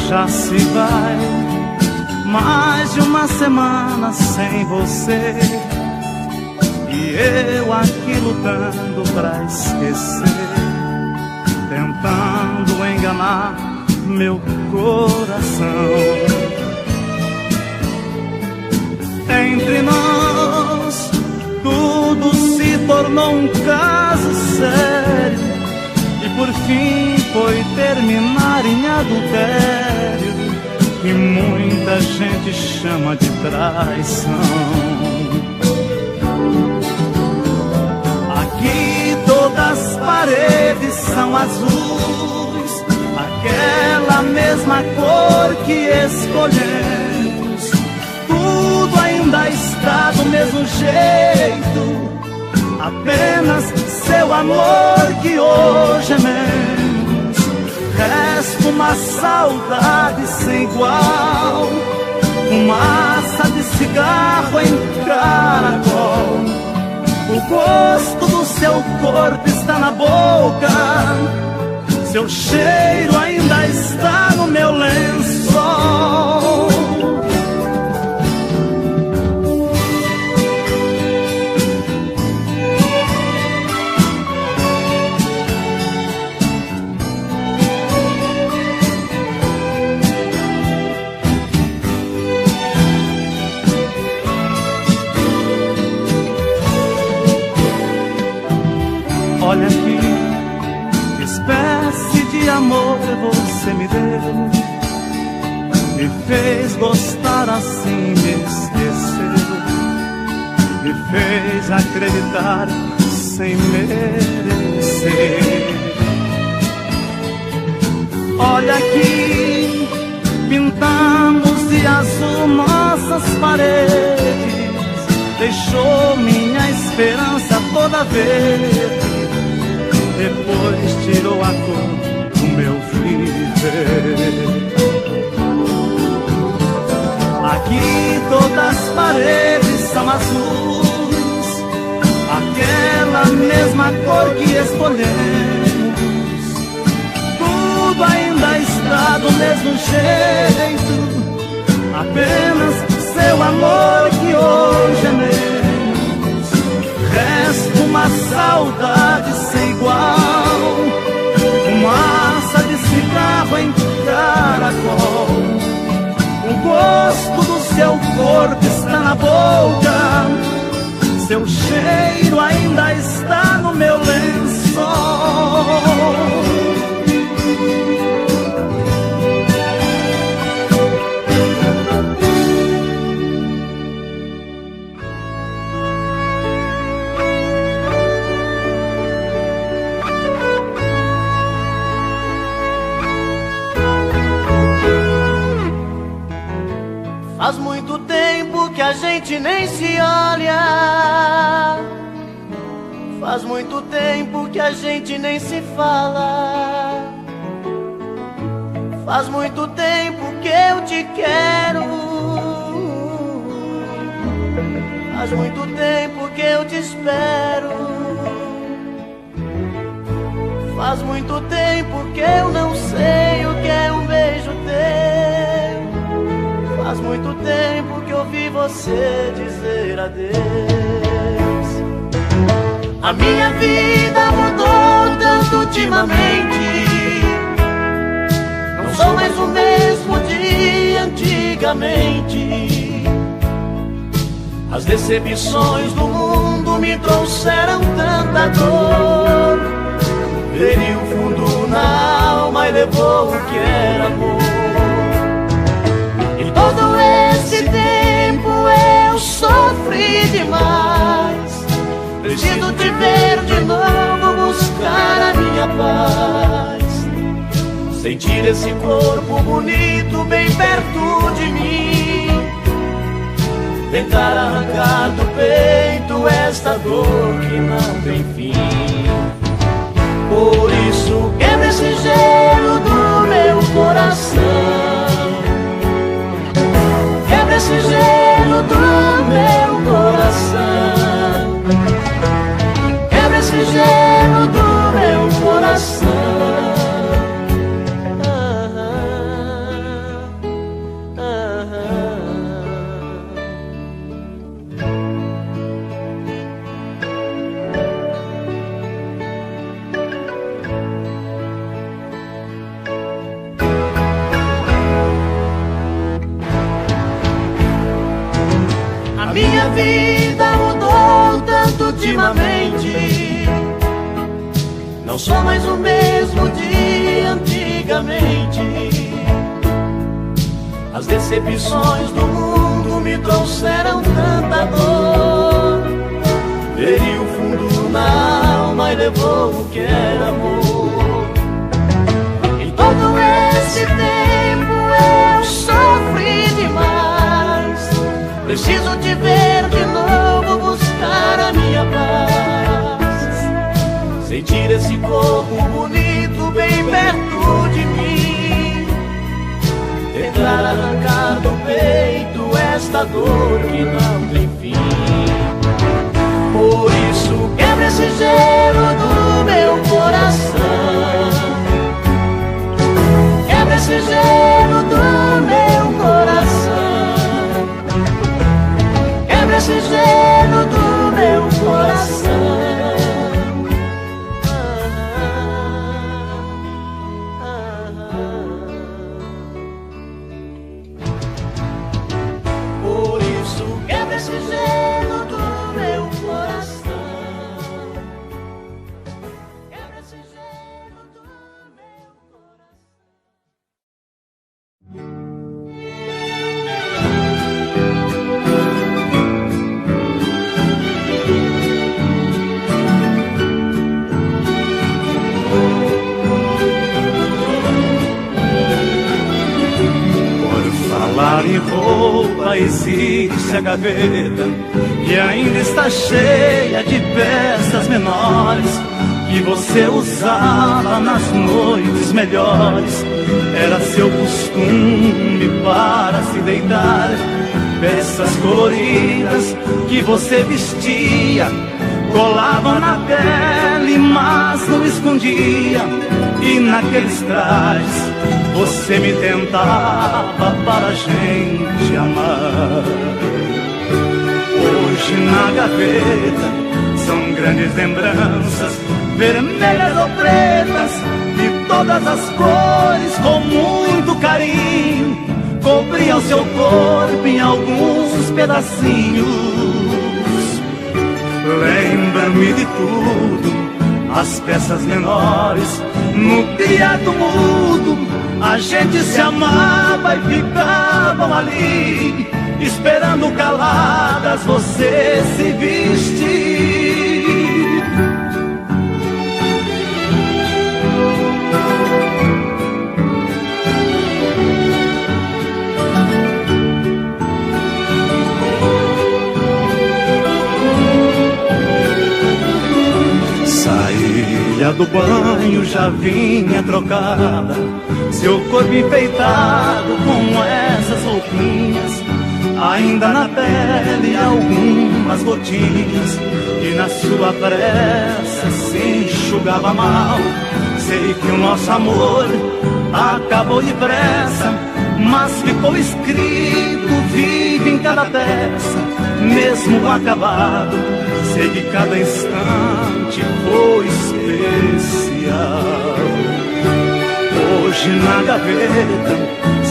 Já se vai mais de uma semana sem você, e eu aqui lutando pra esquecer, tentando enganar meu coração. Entre nós tudo se tornou um caso sério, e por fim foi terminar em adultério, que muita gente chama de traição. Aqui todas as paredes são azuis, aquela mesma cor que escolhemos. Tudo ainda está do mesmo jeito, apenas seu amor que hoje é menos. Resta uma saudade sem igual, fumaça de cigarro em caracol. O gosto do seu corpo está na boca, seu cheiro ainda está no meu lençol. Olha aqui, que espécie de amor você me deu, me fez gostar assim, me esqueceu, me fez acreditar sem merecer. Olha aqui, pintamos de azul nossas paredes, deixou minha esperança toda verde, depois tirou a cor do meu viver. Aqui todas as paredes são azuis, aquela mesma cor que escolhemos. Tudo ainda está do mesmo jeito, apenas seu amor que hoje é menos. Resta uma saudade sem igual, fumaça de cigarro em caracol. O gosto do seu corpo está na boca, seu cheiro ainda está no meu lençol. Faz muito tempo que a gente nem se olha, faz muito tempo que a gente nem se fala, faz muito tempo que eu te quero, faz muito tempo que eu te espero, faz muito tempo que eu não sei o que é um beijo teu. Faz muito tempo que ouvi você dizer adeus. A minha vida mudou tanto ultimamente, não sou mais o mesmo de antigamente. As decepções do mundo me trouxeram tanta dor, feriu fundo na alma e levou o que era amor. Todo esse tempo eu sofri demais, preciso te ver de novo, buscar a minha paz, sentir esse corpo bonito bem perto de mim, tentar arrancar do peito esta dor que não tem fim. Oh, não sou mais o mesmo de antigamente. As decepções do mundo me trouxeram tanta dor. Feriu fundo na alma e levou o que era amor. Em todo esse tempo eu sofri demais. Preciso te ver de novo, buscar a minha paz. Sentir esse corpo bonito bem perto de mim. Tentar arrancar do peito esta dor que não tem fim. Por isso quebra esse gelo do meu coração. Quebra esse gelo do meu coração. Quebra esse gelo do meu coração. Por isso quebra esse gelo do meu coração. Quebra esse gelo do meu coração. Falar em roupa, existe a gaveta que ainda está cheia de peças menores que você usava nas noites melhores. Era seu costume para se deitar, peças coloridas que você vestia, colavam na pele, mas não escondia. E naqueles trajes você me tentava para a gente amar. Hoje na gaveta são grandes lembranças, vermelhas ou pretas, de todas as cores, com muito carinho. Cobriam seu corpo em alguns pedacinhos. Lembra-me de tudo, as peças menores, no criado mudo. A gente se amava e ficavam ali, esperando caladas você se vestir. Saía do banho, já vinha trocada, seu corpo enfeitado com essas roupinhas, ainda na pele algumas gotinhas, e na sua pressa se enxugava mal. Sei que o nosso amor acabou depressa, mas ficou escrito vivo em cada peça, mesmo acabado. Sei que cada instante foi especial. Hoje na gaveta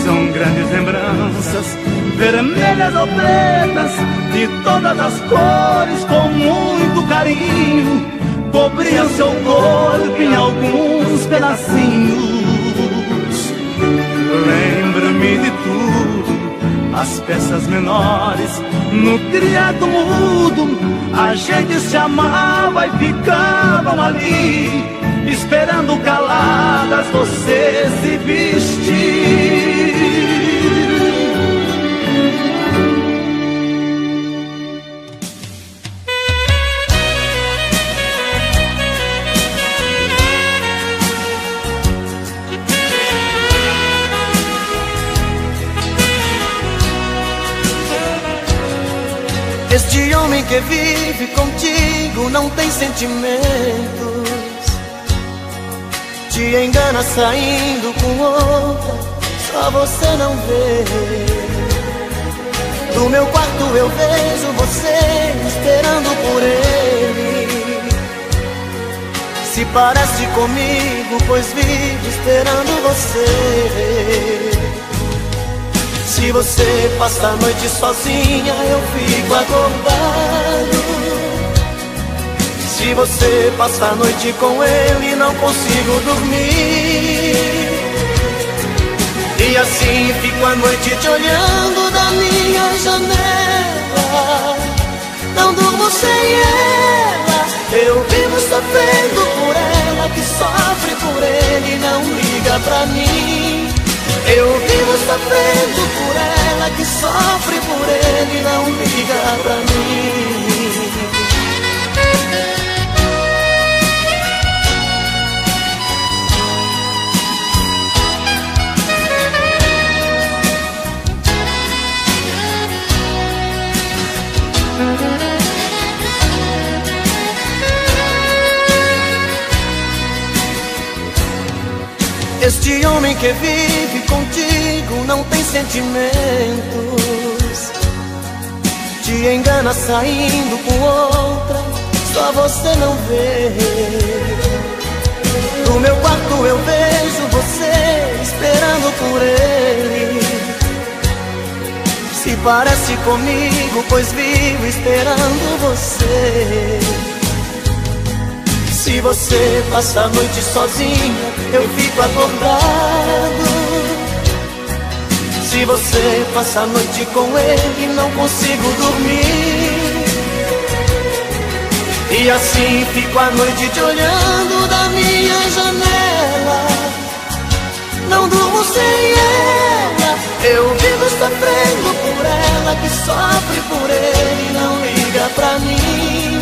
são grandes lembranças, vermelhas ou pretas, de todas as cores, com muito carinho. Cobriam seu corpo em alguns pedacinhos. Lembra-me de tudo, as peças menores, no criado mudo. A gente se amava e ficavam ali, esperando caladas você se vestir. Este homem que vive contigo não tem sentimentos, te engana saindo com outra, só você não vê. Do meu quarto eu vejo você esperando por ele. Se parece comigo, pois vive esperando você. Se você passa a noite sozinha, eu fico acordado. Se você passa a noite com ele, não consigo dormir. E assim fico a noite te olhando da minha janela. Não durmo sem ela, eu vivo sofrendo por ela, que sofre por ele e não liga pra mim. Eu vivo sofrendo por ela, que sofre por ele e não liga pra mim. Este homem que vive contigo não tem sentimentos, te engana saindo com outra, só você não vê. No meu quarto eu vejo você esperando por ele. Se parece comigo, pois vivo esperando você. Se você passa a noite sozinha, eu fico acordado. Se você passa a noite com ele, não consigo dormir. E assim fico a noite te olhando da minha janela. Não durmo sem ela, eu vivo sofrendo por ela, que sofre por ele e não liga pra mim.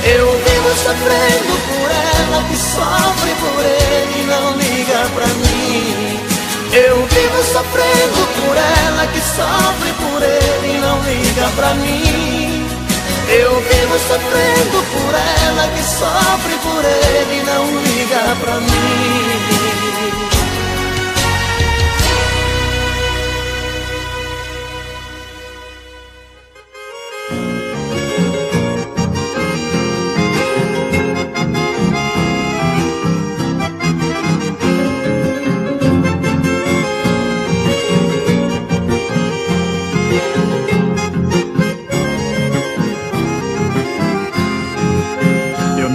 Eu vivo sofrendo por ela, que sofre por ele e não liga pra mim. Eu vivo sofrendo por ela, que sofre por ele e não liga pra mim. Eu vivo sofrendo por ela, que sofre por ele e não liga pra mim.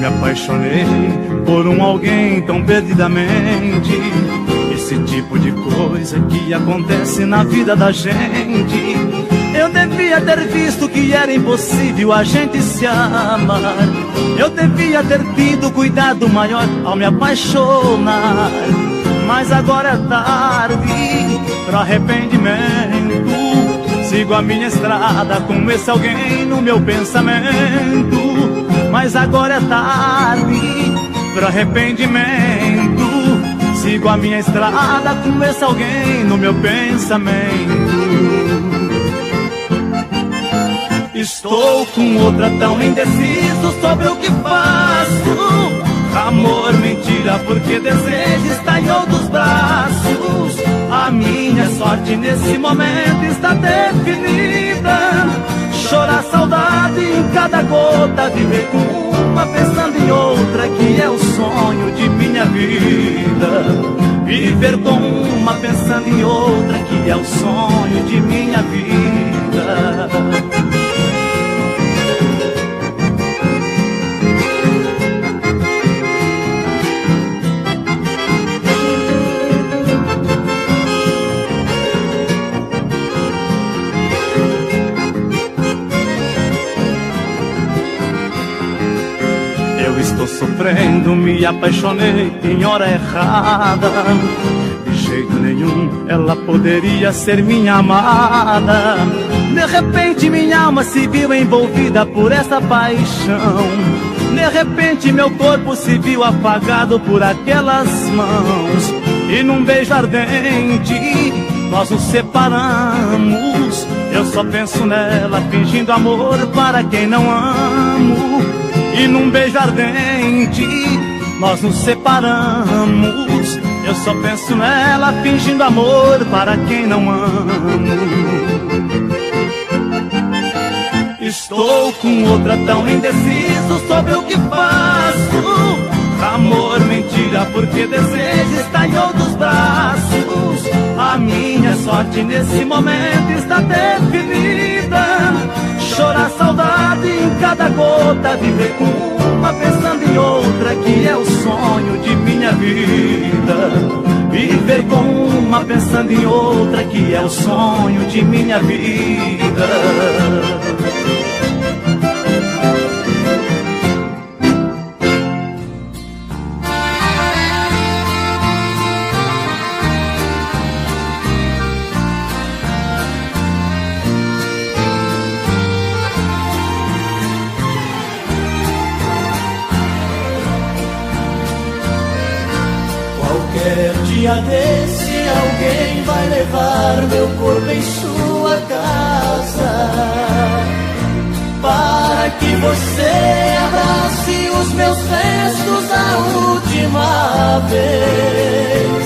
Apaixonei por alguém tão perdidamente. Esse tipo de coisa que acontece na vida da gente. Eu devia ter visto que era impossível a gente se amar. Eu devia ter tido cuidado maior ao me apaixonar. Mas agora é tarde pro arrependimento. Sigo a minha estrada com esse alguém no meu pensamento. Mas agora é tarde pro arrependimento. Sigo a minha estrada com esse alguém no meu pensamento. Estou com outra tão indeciso sobre o que faço. Amor, mentira, porque desejo estar em outros braços. A minha sorte nesse momento está definida. Chorar saudade em cada gota, viver com uma pensando em outra, que é o sonho de minha vida. Viver com uma pensando em outra, que é o sonho de minha vida. Estou sofrendo, me apaixonei em hora errada. De jeito nenhum ela poderia ser minha amada. De repente minha alma se viu envolvida por essa paixão. De repente meu corpo se viu apagado por aquelas mãos. E num beijo ardente nós nos separamos. Eu só penso nela fingindo amor para quem não amo. E num beijo ardente nós nos separamos. Eu só penso nela fingindo amor para quem não amo. Estou com outra tão indeciso sobre o que faço. Amor, mentira, porque desejo estar em outros braços. A minha sorte nesse momento está definida. Chorar saudade em cada a gota, viver com uma pensando em outra, que é o sonho de minha vida. Viver com uma pensando em outra, que é o sonho de minha vida. Dia desse alguém vai levar meu corpo em sua casa, para que você abrace os meus restos a última vez.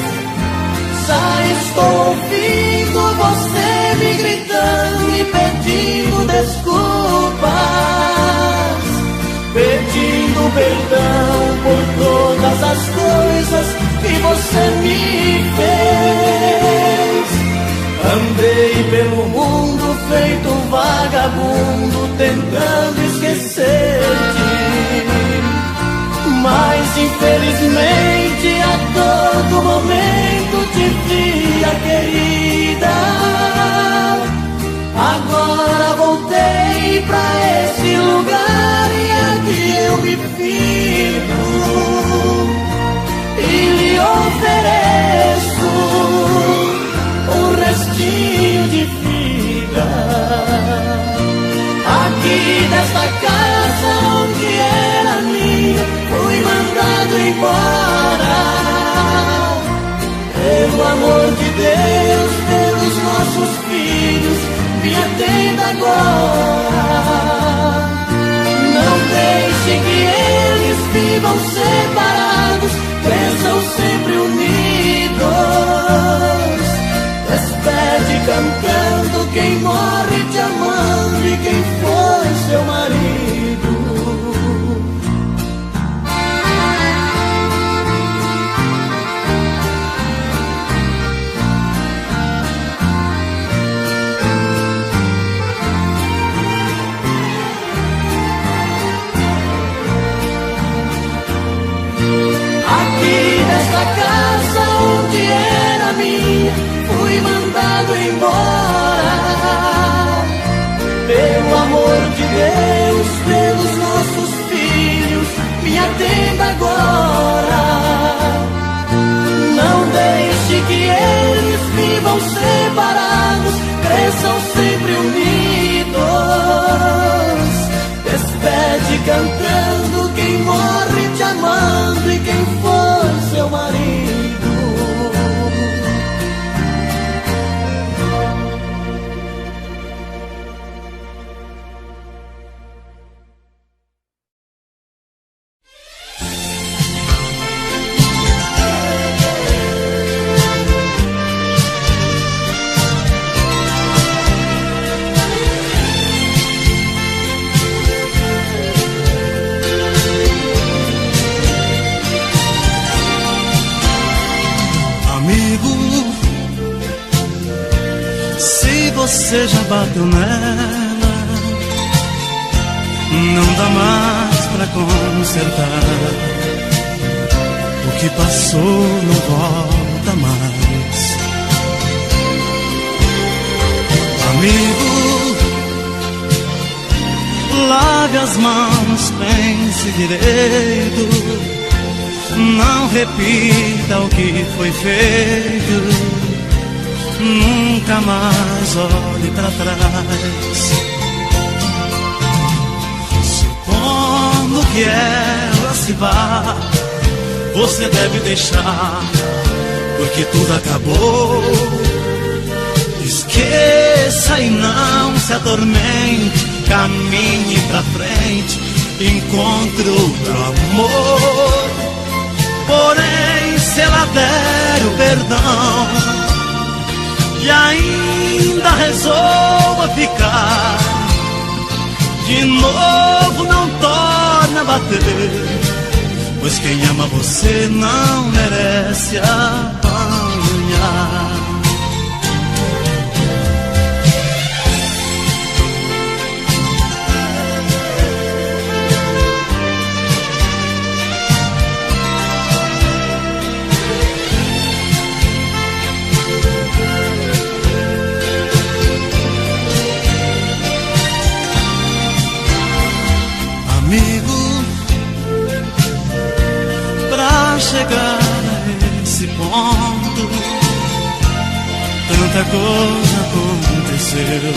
Já estou ouvindo você me gritando e pedindo desculpas, pedindo perdão por todas as coisas que você me fez. Andei pelo mundo feito um vagabundo, tentando esquecer-te, mas infelizmente a todo momento te via, querida. Agora voltei pra esse lugar e aqui eu me fico e lhe ofereço um restinho de vida. Aqui nesta casa onde era minha, fui mandado embora. Pelo amor de Deus, pelos nossos filhos, me atenda agora. Não deixe que eles vivam separados, cresçam sempre unidos. Despede cantando quem morre te amando e quem foi seu marido. Nesta casa onde era minha, fui mandado embora. Pelo amor de Deus, pelos nossos filhos, me atenda agora. Não deixe que eles vivam separados, cresçam sempre unidos. Despede cantando quem morre te amando e quem foi seu marido. Você já bateu nela, não dá mais pra consertar. O que passou não volta mais. Amigo, lave as mãos, pense direito, não repita o que foi feito. Nunca mais olhe pra trás. Supondo que ela se vá, você deve deixar, porque tudo acabou. Esqueça e não se atormente, caminhe pra frente, encontre outro amor. Porém, se ela der o perdão e ainda resolva ficar, de novo não torna a bater, pois quem ama você não merece apanhar. chegar a esse ponto, tanta coisa aconteceu.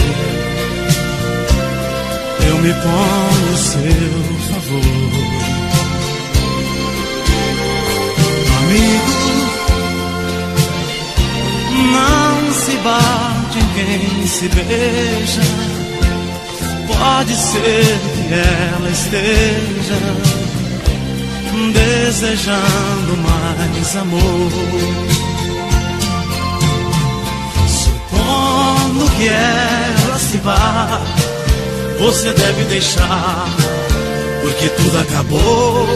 Eu me ponho a seu favor. Amigo, não se bate em quem se beija. Pode ser que ela esteja desejando mais amor. Supondo que ela se vá, você deve deixar, porque tudo acabou.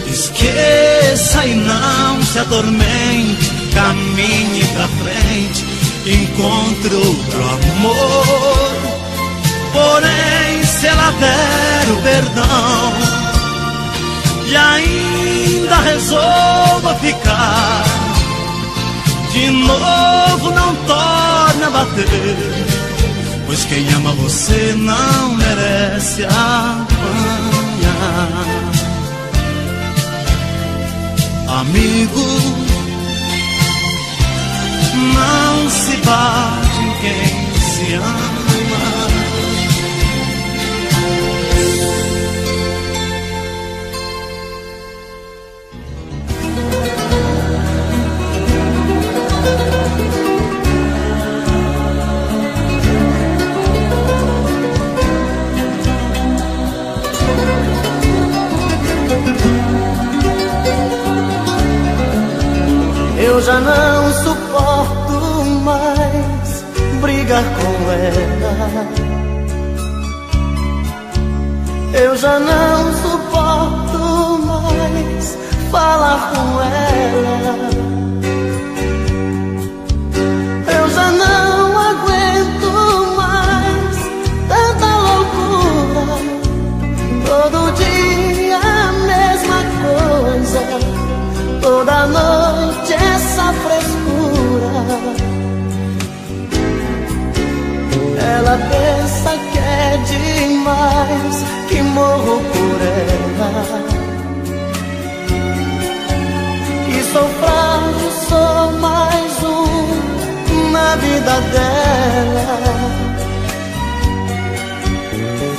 Esqueça e não se atormente, caminhe pra frente, encontre outro amor. Porém, se ela der o perdão e ainda resolva ficar, de novo não torne a bater, pois quem ama você não merece apanhar. Amigo, não se bate em quem se ama. Eu já não suporto mais brigar com ela. Eu já não suporto mais falar com ela. Eu já não aguento mais tanta loucura. Todo dia a mesma coisa, toda noite essa frescura. Ela pensa que é demais, que morro por ela. Que sou frágil, sou mais um na vida dela.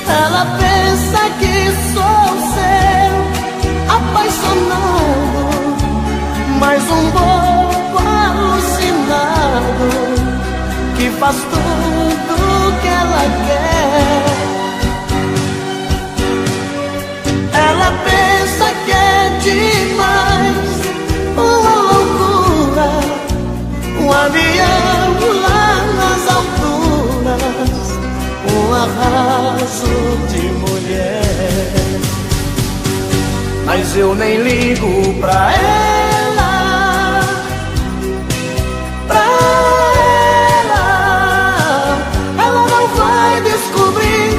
Ela pensa que sou seu apaixonado, mais um bobo alucinado que faz tudo que ela quer. Ela pensa que é demais, uma loucura, um avião lá nas alturas, um arraso de mulher. Mas eu nem ligo pra ela, pra ela. Ela não vai descobrir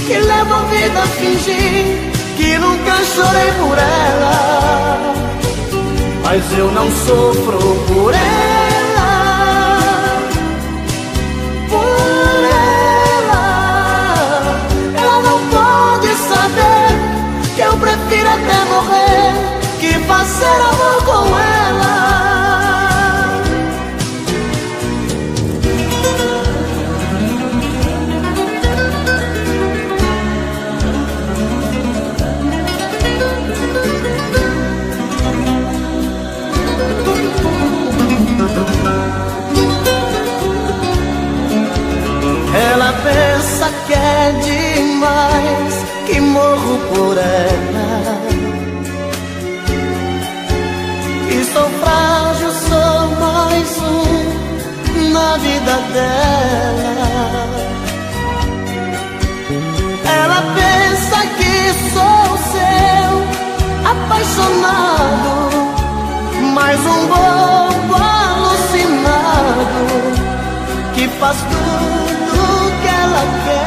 que levo a vida a fingir que nunca chorei por ela. Mas eu não sofro por ela, por ela. Ela não pode saber que eu prefiro até morrer que fazer amor com ela. Ela pensa que é demais, que morro por ela. Que sou frágil, sou mais um na vida dela. Ela pensa que sou seu apaixonado, mais um bobo alucinado que faz tudo que ela quer.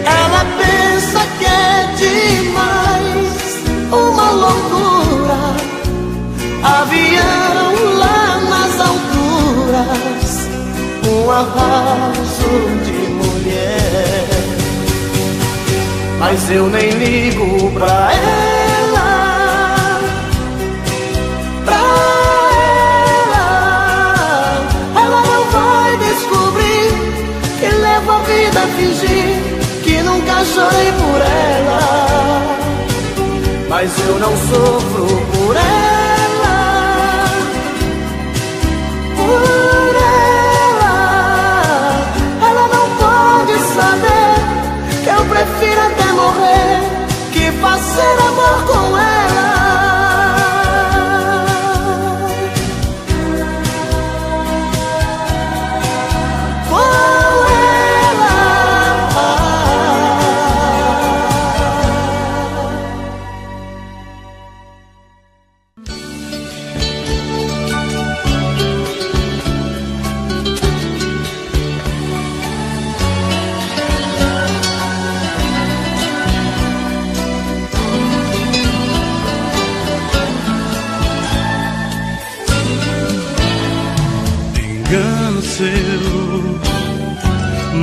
Ela pensa que é demais, uma loucura, avião lá nas alturas, um arraso de mulher. mas eu nem ligo pra ela. Pra ela não vai descobrir que levo a vida a fingir que nunca chorei por ela. Mas eu não sofro por ela, por ela. Ela não pode saber que eu prefiro até morrer que fazer amor com ela.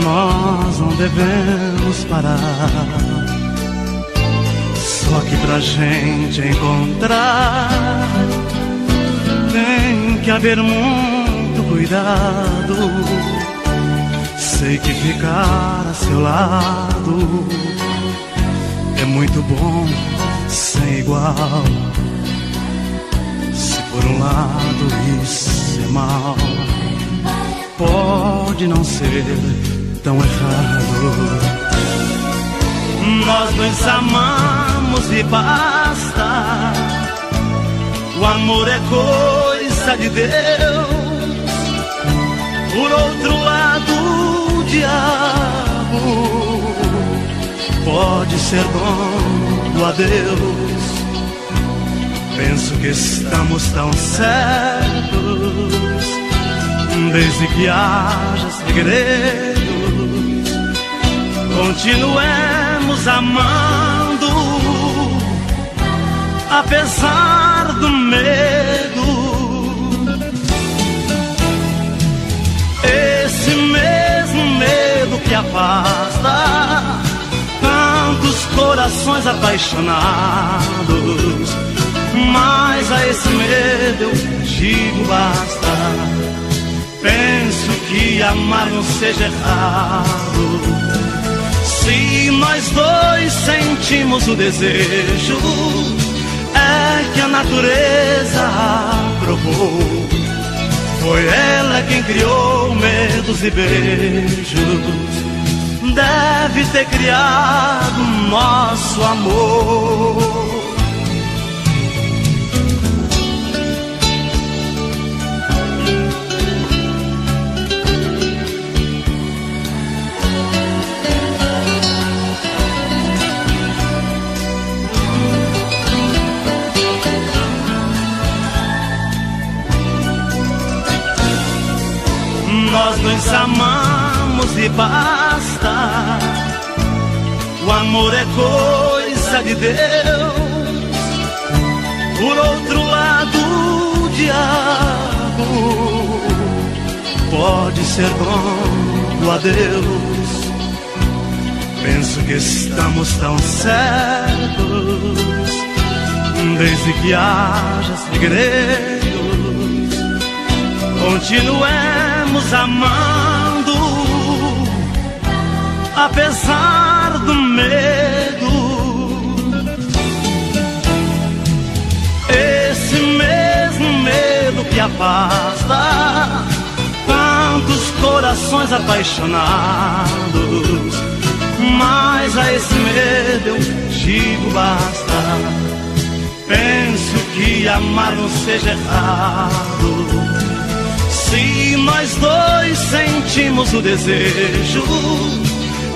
Nós não devemos parar, só que pra gente encontrar tem que haver muito cuidado. Sei que ficar a seu lado é muito bom, sem igual. Se por um lado isso é mal, pode não ser tão errado. Nós nos amamos e basta. O amor é coisa de Deus. Por outro lado, o diabo pode ser dono do adeus. Penso que estamos tão certos, desde que haja segredos, continuemos amando, apesar do medo. Esse mesmo medo que afasta tantos corações apaixonados. Mas a esse medo eu digo basta. Penso que amar não seja errado, se nós dois sentimos o desejo. É que a natureza provou, foi ela quem criou medos e beijos. Deve ter criado nosso amor. Nós nos amamos e basta. O amor é coisa de Deus. Por outro lado, o diabo pode ser dono do adeus. Penso que estamos tão certos, desde que haja segredos, continuemos amando, apesar do medo. Esse mesmo medo que afasta tantos corações apaixonados. Mas a esse medo eu digo basta. Penso que amar não seja errado, se nós dois sentimos o desejo.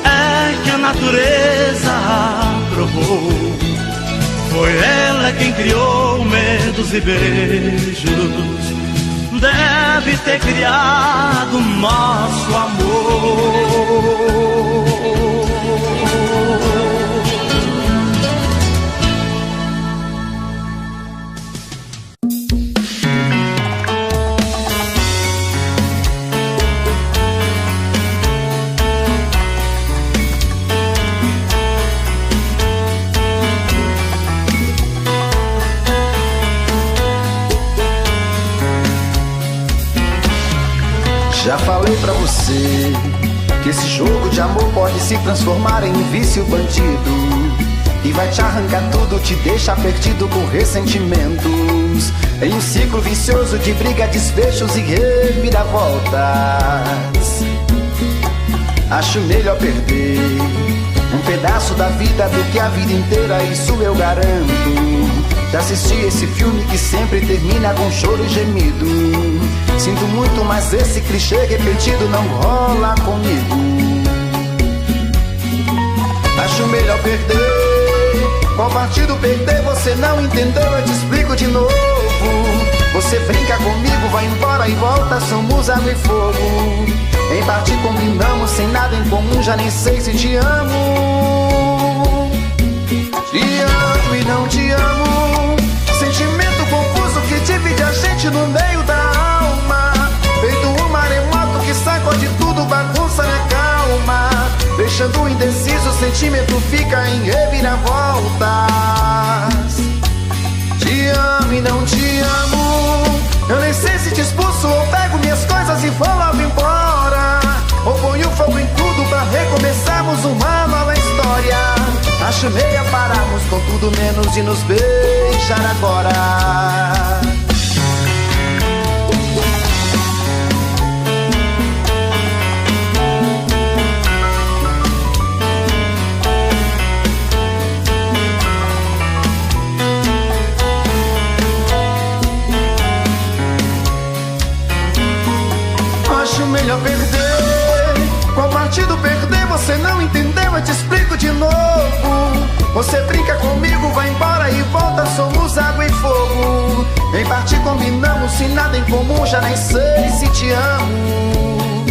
É que a natureza provou, foi ela quem criou medos e beijos. Deve ter criado nosso amor. Já falei pra você que esse jogo de amor pode se transformar em um vício bandido, e vai te arrancar tudo, te deixar perdido com ressentimentos, em um ciclo vicioso de briga, desfechos e reviravoltas. Acho melhor perder um pedaço da vida do que a vida inteira, isso eu garanto. Já assisti esse filme que sempre termina com choro e gemido. Sinto muito, mas esse clichê repetido não rola comigo. Acho melhor perder. Qual partido perder? Você não entendeu, eu te explico de novo. Você brinca comigo, vai embora e volta, somos água e fogo. Em parte combinamos, sem nada em comum, já nem sei se te amo. Te amo e não te amo, sentimento confuso que divide a gente no meio da alma. Feito um maremoto que sacode tudo, bagunça minha calma. Deixando indeciso, o sentimento fica em reviravoltas. Te amo e não te amo, eu nem sei se te expulso ou pego minhas coisas e vou logo embora, ou ponho fogo em tudo pra recomeçarmos uma nova história. Acho melhor pararmos com tudo menos e nos beijar agora. Acho melhor perder. Qual partido perder? Você não entendeu, eu te explico de novo. Você brinca comigo, vai embora e volta, somos água e fogo. Em parte combinamos, sem nada em comum, já nem sei se te amo.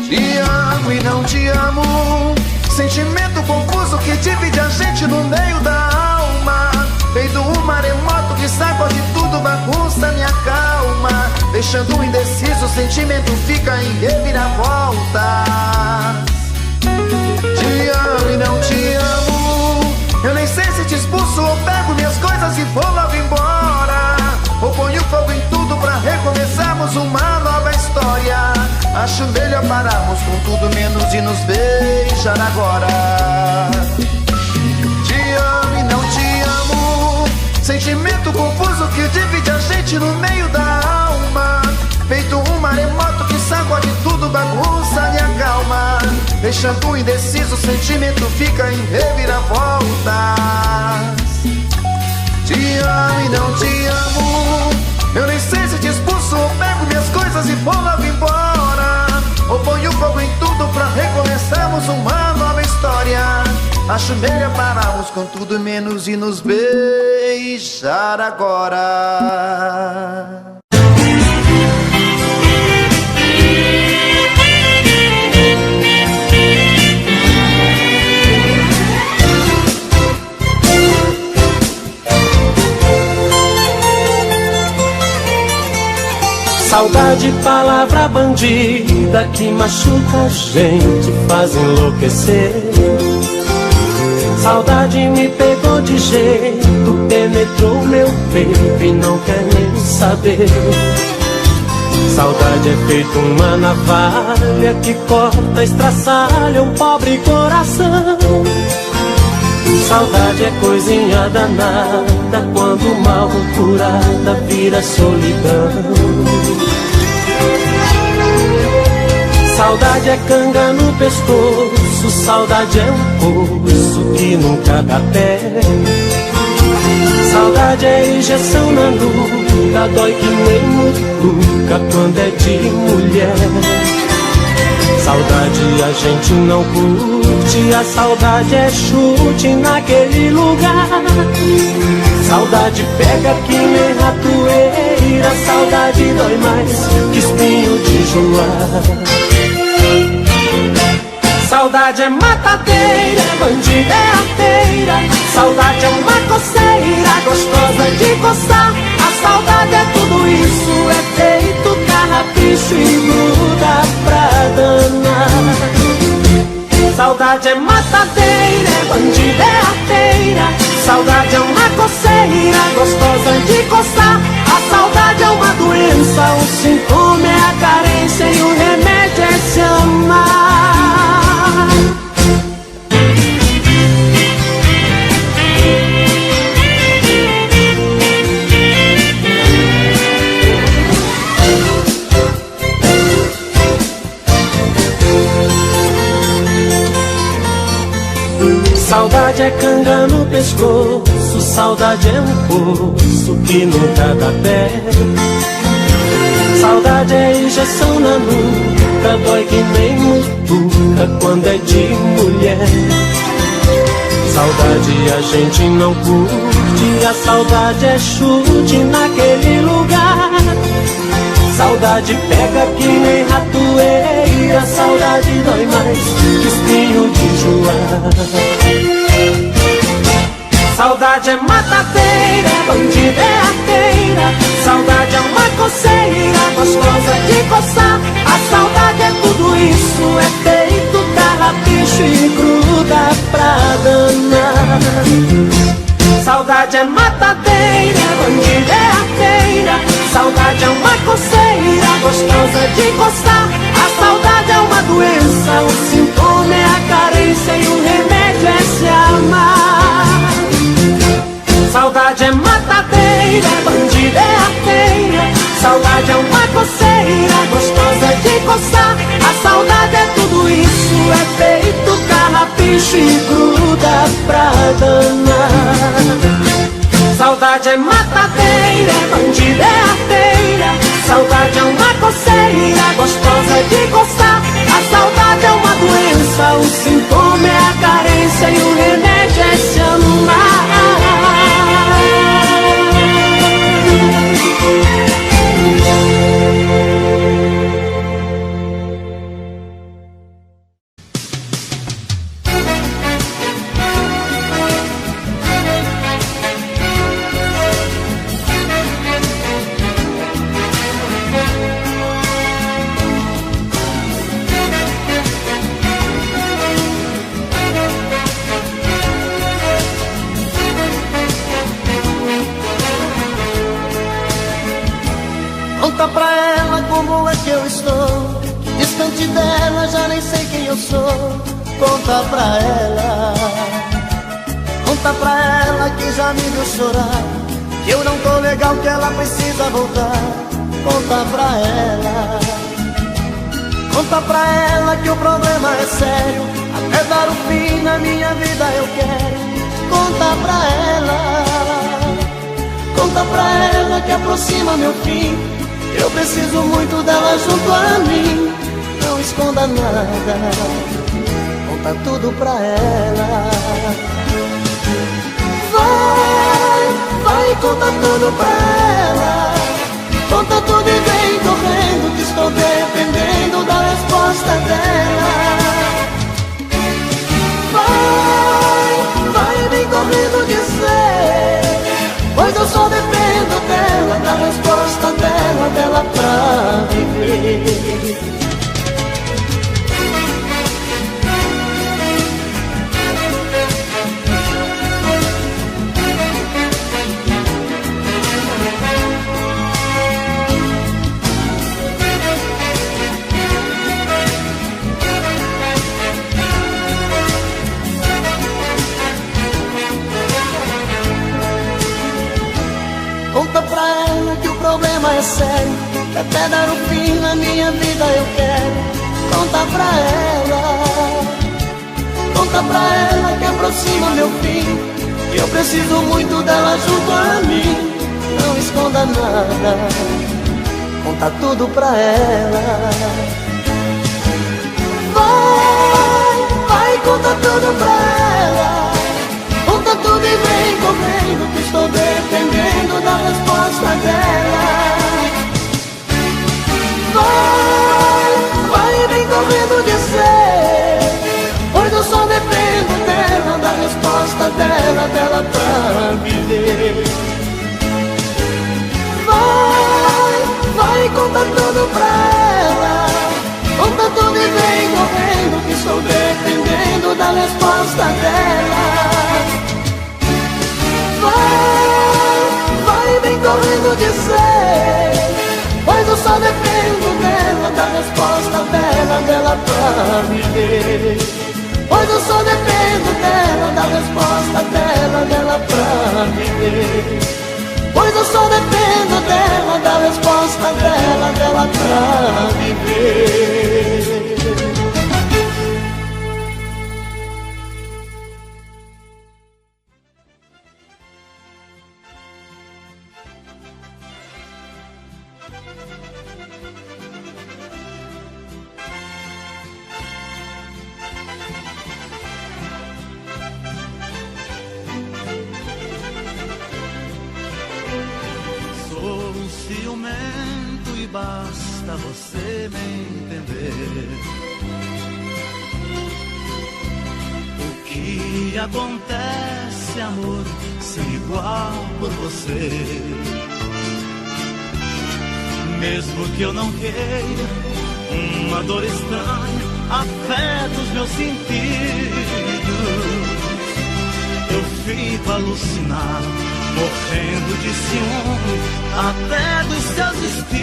Te amo e não te amo, sentimento confuso que divide a gente no meio da alma. Feito um maremoto que sacode tudo, bagunça minha calma. Deixando indeciso, o sentimento fica em reviravoltas. Te amo e não te amo, eu nem sei se te expulso ou pego minhas coisas e vou logo embora, ou ponho fogo em tudo pra recomeçarmos uma nova história. Acho melhor pararmos com tudo menos e nos beijar agora. Te amo e não te amo, sentimento confuso que divide a gente no meio da alma. Feito um maremoto que sacode tudo, bagunça minha calma. Deixando indeciso, o sentimento fica em reviravoltas. Te amo e não te amo, eu nem sei se te expulso ou pego minhas coisas e vou logo embora, ou ponho fogo em tudo pra recomeçarmos uma nova história. Acho melhor pararmos com tudo menos e nos beijar agora. Saudade, palavra bandida que machuca a gente, faz enlouquecer. Saudade me pegou de jeito, penetrou meu peito e não quer nem saber. Saudade é feito uma navalha que corta, estraçalha um pobre coração. Saudade é coisinha danada, quando mal curada vira solidão. Saudade é canga no pescoço, saudade é um poço que nunca dá pé. Saudade é injeção na nuca, dói que nem mutuca quando é de mulher. Saudade a gente não curte, a saudade é chute naquele lugar. Saudade pega que nem ratoeira, saudade dói mais que espinho de joar. Saudade é matadeira, bandida é arteira. Saudade é uma coceira, gostosa de coçar. A saudade é tudo isso, é feito carrapicho e gruda pra danar. Saudade é matadeira, bandida é arteira. Saudade é uma coceira, gostosa de coçar. A saudade é uma doença, o sintoma é a carência e pescoço, saudade é um poço que nunca dá pé. Saudade é injeção na nuca, dói que nem mutuca quando é de mulher. Saudade a gente não curte, a saudade é chute naquele lugar. Saudade pega que nem ratoeira, saudade dói mais que espinho de joar. Saudade é matadeira, bandida é arteira. Saudade é uma coceira, gostosa de coçar. A saudade é tudo isso, é feito carrapicho e gruda pra danar. Saudade é matadeira, bandida é arteira. Saudade é uma coceira, gostosa de coçar. A saudade é uma doença, o sintoma é a carência e o remédio é se amar. Saudade é matadeira, bandida é arteira. Saudade é uma coceira, gostosa de coçar. A saudade é tudo isso, é feito carrapicho e gruda pra danar. Saudade é matadeira, bandida é arteira. Saudade é uma coceira, gostosa de coçar. A saudade é uma doença, o sintoma é a carência e o remédio é se amar. Conta pra ela como é que eu estou, que distante dela já nem sei quem eu sou. Conta pra ela, conta pra ela que já me viu chorar, que eu não tô legal, que ela precisa voltar. Conta pra ela, conta pra ela que o problema é sério, até dar o fim na minha vida eu quero. Conta pra ela, conta pra ela que aproxima meu fim, eu preciso muito dela junto a mim. Não esconda nada, conta tudo pra ela. Vai, conta tudo pra ela. Conta tudo e vem correndo, que estou dependendo da resposta dela. Vai, vem correndo dizer, pois eu só dependo dela, da resposta dela pra viver. Conta pra ela que o problema é sério, que até dar o fim na minha vida eu quero. Conta pra ela que aproxima meu fim, que eu preciso muito dela junto a mim. Não esconda nada, conta tudo pra ela. Vai, conta tudo pra ela. Conta tudo e vem correndo, que estou dependendo da resposta dela. Vai, vem correndo dizer, pois eu só dependo dela, da resposta dela pra viver. Vai, conta tudo pra ela. Conta tudo e vem correndo, que estou dependendo da resposta dela. Vai, vem correndo dizer, pois eu só dependo dela, da resposta dela pra viver. Pois eu só dependo dela, da resposta dela pra viver. Pois eu só dependo dela, da resposta dela pra viver. Sou ciumento e basta você me entender. O que acontece, amor, sem igual por você. Mesmo que eu não queira, uma dor estranha afeta os meus sentidos. Eu fico alucinado, morrendo de ciúme, até dos seus vestidos.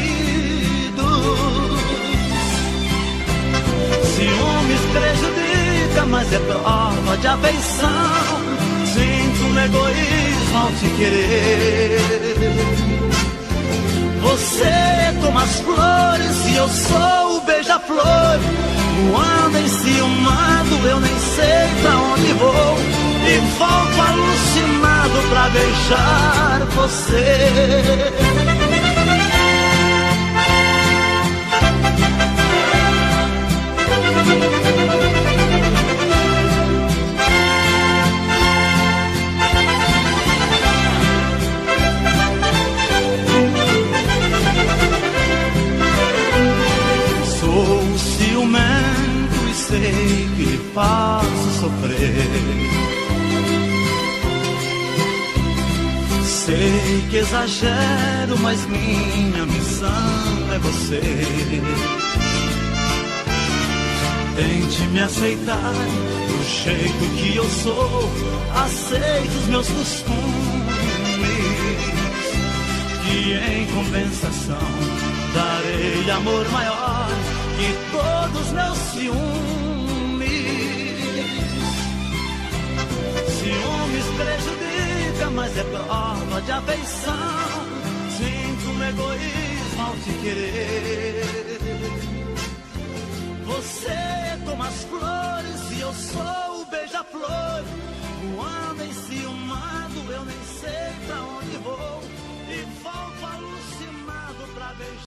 Ciúmes prejudica, mas é prova de afeição. Sinto um egoísmo ao te querer. Você toma as flores e eu sou o beija-flor. Voando enciumado, eu nem sei pra onde vou. E volto alucinado pra beijar você. Sou ciumento e sei que lhe faço sofrer. Sei que exagero, mas minha missão é você. Tente me aceitar do jeito que eu sou. Aceite os meus costumes, que em compensação darei amor maior que todos meus ciúmes. Ciúmes prejudica, mas é prova de afeição. Sinto um egoísmo ao te querer. Você toma as flores e eu sou o beija-flor. Voando em ciúmes,